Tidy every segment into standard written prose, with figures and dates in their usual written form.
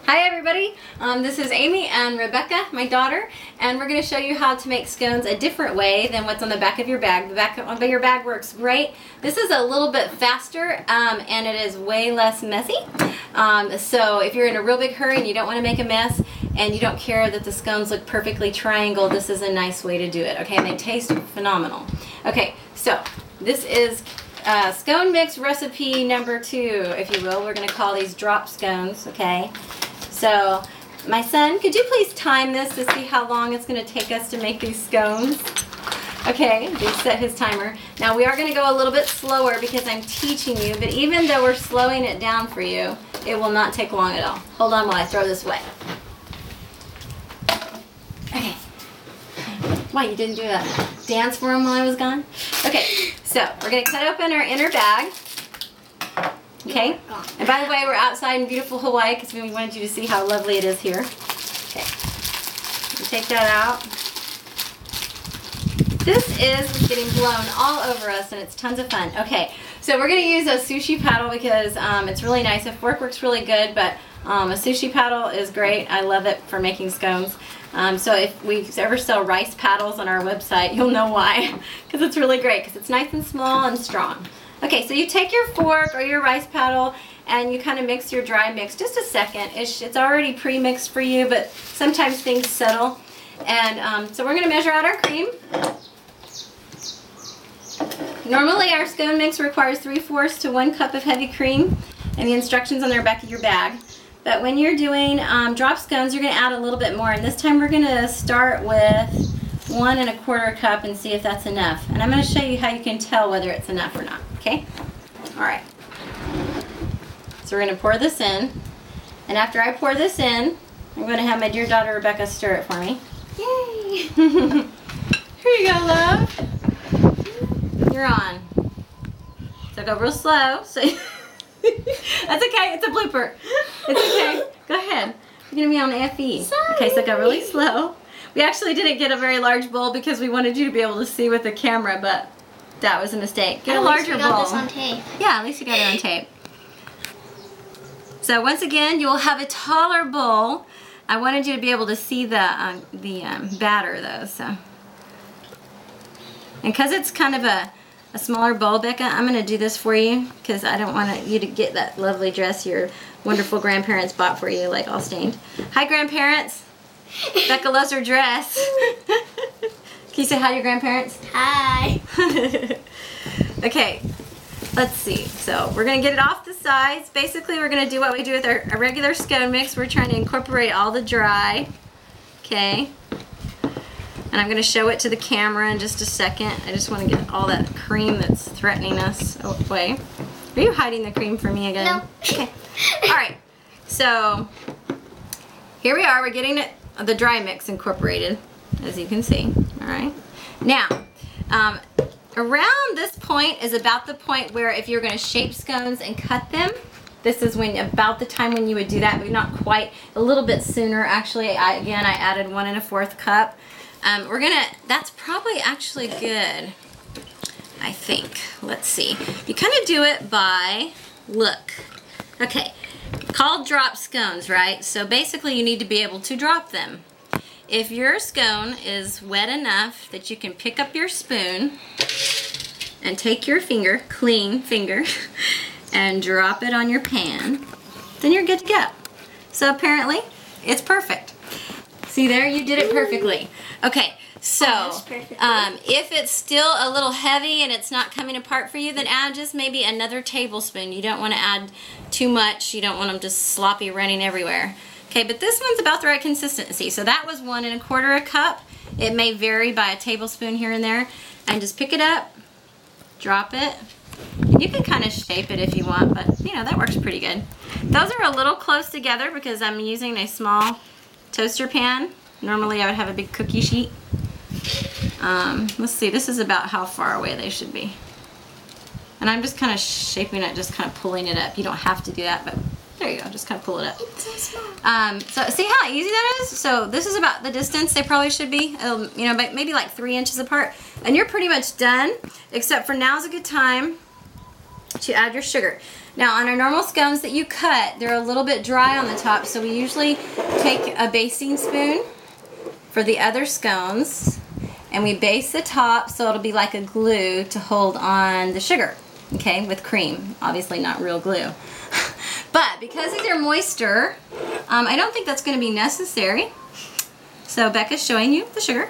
Hi everybody, this is Amy and Rebecca, my daughter, and we're going to show you how to make scones a different way than what's on the back of your bag. The back of your bag works great. This is a little bit faster and it is way less messy. So if you're in a real big hurry and you don't want to make a mess and you don't care that the scones look perfectly triangle, this is a nice way to do it, okay? And they taste phenomenal. Okay, so this is scone mix recipe number 2, if you will. We're going to call these drop scones, okay? So, my son, could you please time this to see how long it's going to take us to make these scones? Okay, he set his timer. Now we are going to go a little bit slower because I'm teaching you, but even though we're slowing it down for you, it will not take long at all. Hold on while I throw this away. Okay. Why, you didn't do a dance for him while I was gone? Okay, so we're going to cut open our inner bag. Okay, and by the way, we're outside in beautiful Hawaii because we wanted you to see how lovely it is here. Okay, take that out. This is getting blown all over us and it's tons of fun. Okay, so we're going to use a sushi paddle because it's really nice. A fork works really good, but a sushi paddle is great. I love it for making scones. So if we ever sell rice paddles on our website, you'll know why, because it's really great because it's nice and small and strong. Okay, so you take your fork or your rice paddle and you kind of mix your dry mix. Just a second. It's already pre-mixed for you, but sometimes things settle. And so we're going to measure out our cream. Normally our scone mix requires 3/4 to 1 cup of heavy cream, and the instructions on the back of your bag. But when you're doing drop scones, you're going to add a little bit more. And this time we're going to start with 1 1/4 cup and see if that's enough. And I'm going to show you how you can tell whether it's enough or not. Okay? Alright. So we're going to pour this in. And after I pour this in, I'm going to have my dear daughter Rebecca stir it for me. Yay! Here you go, love. You're on. So go real slow. So that's okay. It's a blooper. It's okay. Go ahead. You're going to be on FE. Sorry. Okay, so go really slow. We actually didn't get a very large bowl because we wanted you to be able to see with the camera, but that was a mistake. Get a larger bowl. At least we got this on tape. Yeah, at least you got it on tape. So once again, you will have a taller bowl. I wanted you to be able to see the batter though. So, and because it's kind of a smaller bowl, Becca, I'm going to do this for you because I don't want you to get that lovely dress your wonderful grandparents bought for you, like all stained. Hi, grandparents. Becca loves her dress. Can you say hi to your grandparents? Hi. Okay, let's see. So we're going to get it off the sides. Basically, we're going to do what we do with our regular scone mix. We're trying to incorporate all the dry. Okay. And I'm going to show it to the camera in just a second. I just want to get all that cream that's threatening us away. Are you hiding the cream from me again? No. Okay. All right. So here we are. We're getting it. The dry mix incorporated, as you can see. All right. Now, around this point is about the point where if you're going to shape scones and cut them, this is when about the time when you would do that, but not quite. A little bit sooner, actually. I added 1 1/4 cup. That's probably actually good, I think. Let's see. You kind of do it by look. Okay. Called drop scones, right? So basically you need to be able to drop them. If your scone is wet enough that you can pick up your spoon and take your finger, clean finger, and drop it on your pan, then you're good to go. So apparently it's perfect. See there? You did it perfectly. Okay. So, if it's still a little heavy and it's not coming apart for you, then add just maybe another tablespoon. You don't want to add too much. You don't want them just sloppy running everywhere. Okay, but this one's about the right consistency. So that was 1 1/4 cup. It may vary by a tablespoon here and there. And just pick it up, drop it. You can kind of shape it if you want, but you know, that works pretty good. Those are a little close together because I'm using a small toaster pan. Normally I would have a big cookie sheet. Let's see, this is about how far away they should be. And I'm just kind of shaping it, just kind of pulling it up. You don't have to do that, but there you go, just kind of pull it up. It's so small. So see how easy that is? So this is about the distance they probably should be, you know, maybe like 3 inches apart. And you're pretty much done, except for now's a good time to add your sugar. Now on our normal scones that you cut, they're a little bit dry on the top, so we usually take a basting spoon for the other scones and we base the top so it'll be like a glue to hold on the sugar, okay, with cream. Obviously not real glue. But because of their moisture, I don't think that's going to be necessary. So Becca's showing you the sugar.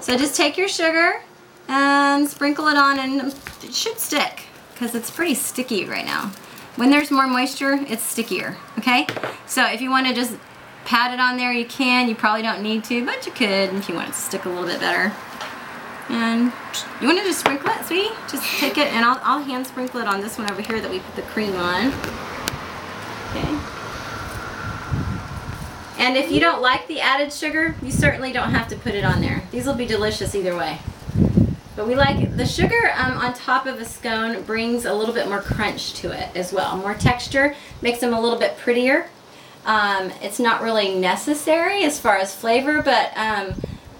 So just take your sugar and sprinkle it on, and it should stick because it's pretty sticky right now. When there's more moisture, it's stickier, okay? So if you want to just pat it on there, you can. You probably don't need to, but you could if you want it to stick a little bit better. And you want to just sprinkle it, sweetie? Just take it, and I'll hand sprinkle it on this one over here that we put the cream on. Okay. And if you don't like the added sugar, you certainly don't have to put it on there. These will be delicious either way. But we like it. The sugar on top of a scone brings a little bit more crunch to it as well. More texture, makes them a little bit prettier. It's not really necessary as far as flavor, but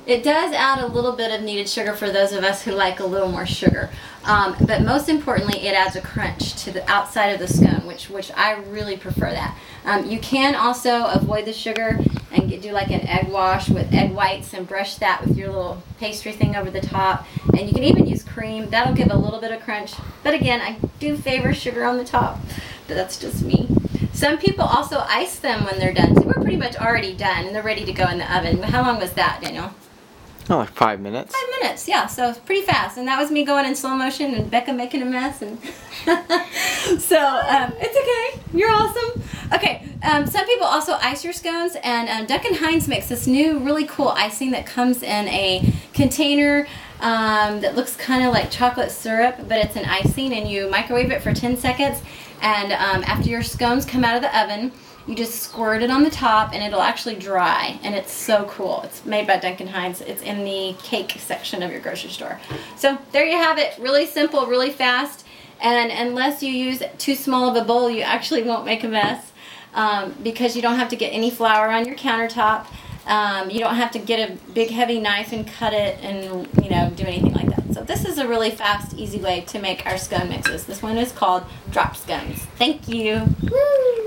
it does add a little bit of needed sugar for those of us who like a little more sugar. But most importantly, it adds a crunch to the outside of the scone, which I really prefer that. You can also avoid the sugar and do like an egg wash with egg whites and brush that with your little pastry thing over the top. And you can even use cream. That'll give a little bit of crunch. But again, I do favor sugar on the top, but that's just me. Some people also ice them when they're done. So we're pretty much already done and they're ready to go in the oven. How long was that, Daniel? Oh, like 5 minutes. 5 minutes, yeah, so it's pretty fast. And that was me going in slow motion and Becca making a mess. And so it's okay, you're awesome. Okay, some people also ice your scones, and Duncan Hines makes this new really cool icing that comes in a container that looks kind of like chocolate syrup, but it's an icing, and you microwave it for 10 seconds. And after your scones come out of the oven, you just squirt it on the top and it'll actually dry, and it's so cool. It's made by Duncan Hines. It's in the cake section of your grocery store. So there you have it. Really simple, really fast, and unless you use too small of a bowl, you actually won't make a mess because you don't have to get any flour on your countertop. You don't have to get a big heavy knife and cut it and do anything like that. So this is a really fast, easy way to make our scone mixes. This one is called drop scones. Thank you. Woo!